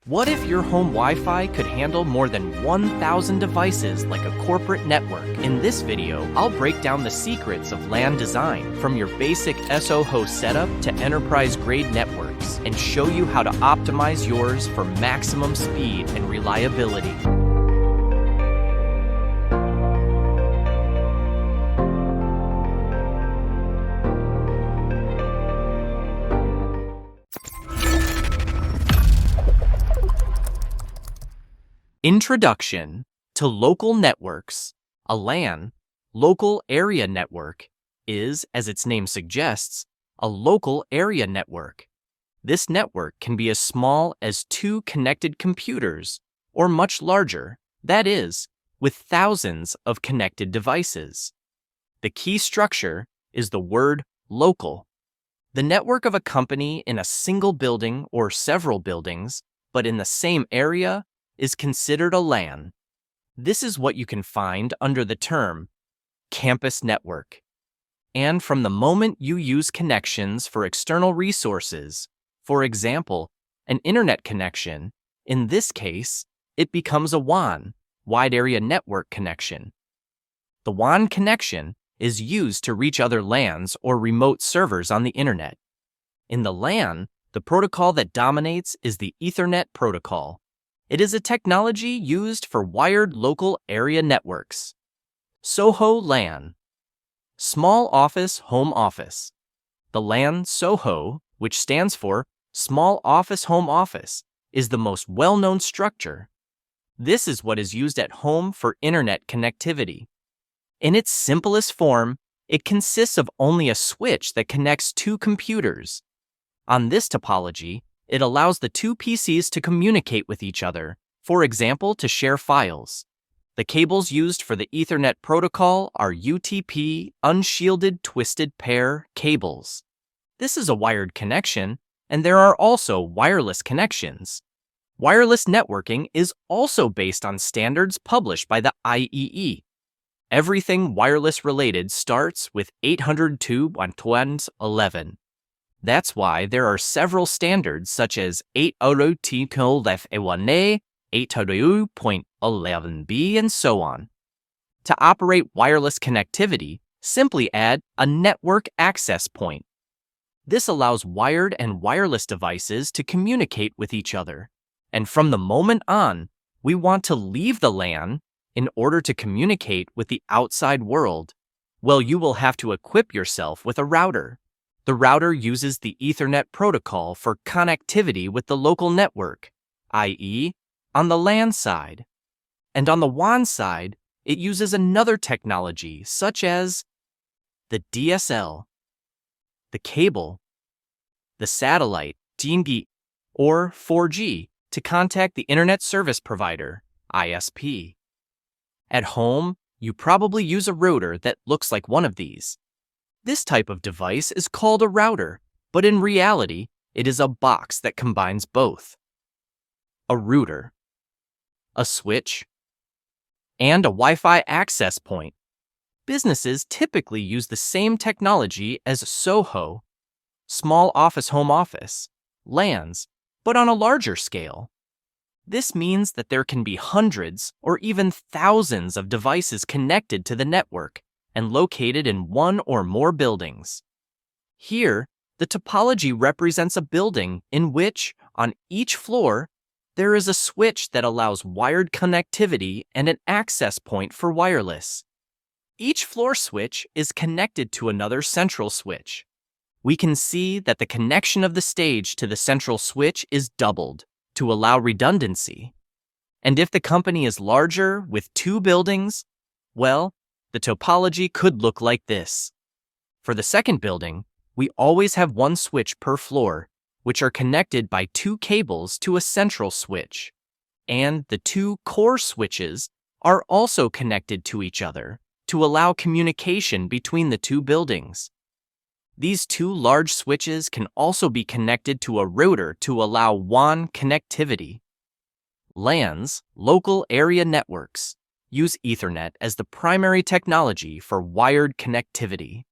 What if your home Wi-Fi could handle more than 1,000 devices like a corporate network? In this video, I'll break down the secrets of LAN design, from your basic SOHO setup to enterprise-grade networks, and show you how to optimize yours for maximum speed and reliability. Introduction to local networks. A LAN, local area network, is, as its name suggests, a local area network. This network can be as small as 2 connected computers, or much larger, that is, with thousands of connected devices. The key structure is the word local. The network of a company in a single building or several buildings, but in the same area, is considered a LAN. This is what you can find under the term campus network. And from the moment you use connections for external resources, for example, an internet connection, in this case, it becomes a WAN, wide area network connection. The WAN connection is used to reach other LANs or remote servers on the internet. In the LAN, the protocol that dominates is the Ethernet protocol. It is a technology used for wired local area networks. SOHO LAN. Small Office Home Office. The LAN SOHO, which stands for Small Office Home Office, is the most well-known structure. This is what is used at home for internet connectivity. In its simplest form, it consists of only a switch that connects 2 computers. On this topology, it allows the 2 PCs to communicate with each other, for example, to share files. The cables used for the Ethernet protocol are UTP unshielded twisted pair cables. This is a wired connection, and there are also wireless connections. Wireless networking is also based on standards published by the IEE. Everything wireless related starts with 802.11. That's why there are several standards such as 802.11a, 802.11b, and so on. To operate wireless connectivity, simply add a network access point. This allows wired and wireless devices to communicate with each other. And from the moment on, we want to leave the LAN in order to communicate with the outside world. Well, you will have to equip yourself with a router. The router uses the Ethernet protocol for connectivity with the local network, i.e., on the LAN side. And on the WAN side, it uses another technology such as the DSL, the cable, the satellite, 5G, or 4G to contact the Internet Service Provider, ISP. At home, you probably use a router that looks like one of these. This type of device is called a router, but in reality, it is a box that combines both. A router, a switch, and a Wi-Fi access point. Businesses typically use the same technology as SOHO, small office home office, LANs, but on a larger scale. This means that there can be hundreds or even thousands of devices connected to the network and located in one or more buildings. Here, the topology represents a building in which, on each floor, there is a switch that allows wired connectivity and an access point for wireless. Each floor switch is connected to another central switch. We can see that the connection of the stage to the central switch is doubled to allow redundancy. And if the company is larger with 2 buildings, well, the topology could look like this. For the second building, we always have 1 switch per floor, which are connected by 2 cables to a central switch. And the 2 core switches are also connected to each other to allow communication between the 2 buildings. These 2 large switches can also be connected to a router to allow WAN connectivity. LANs, local area networks, use Ethernet as the primary technology for wired connectivity.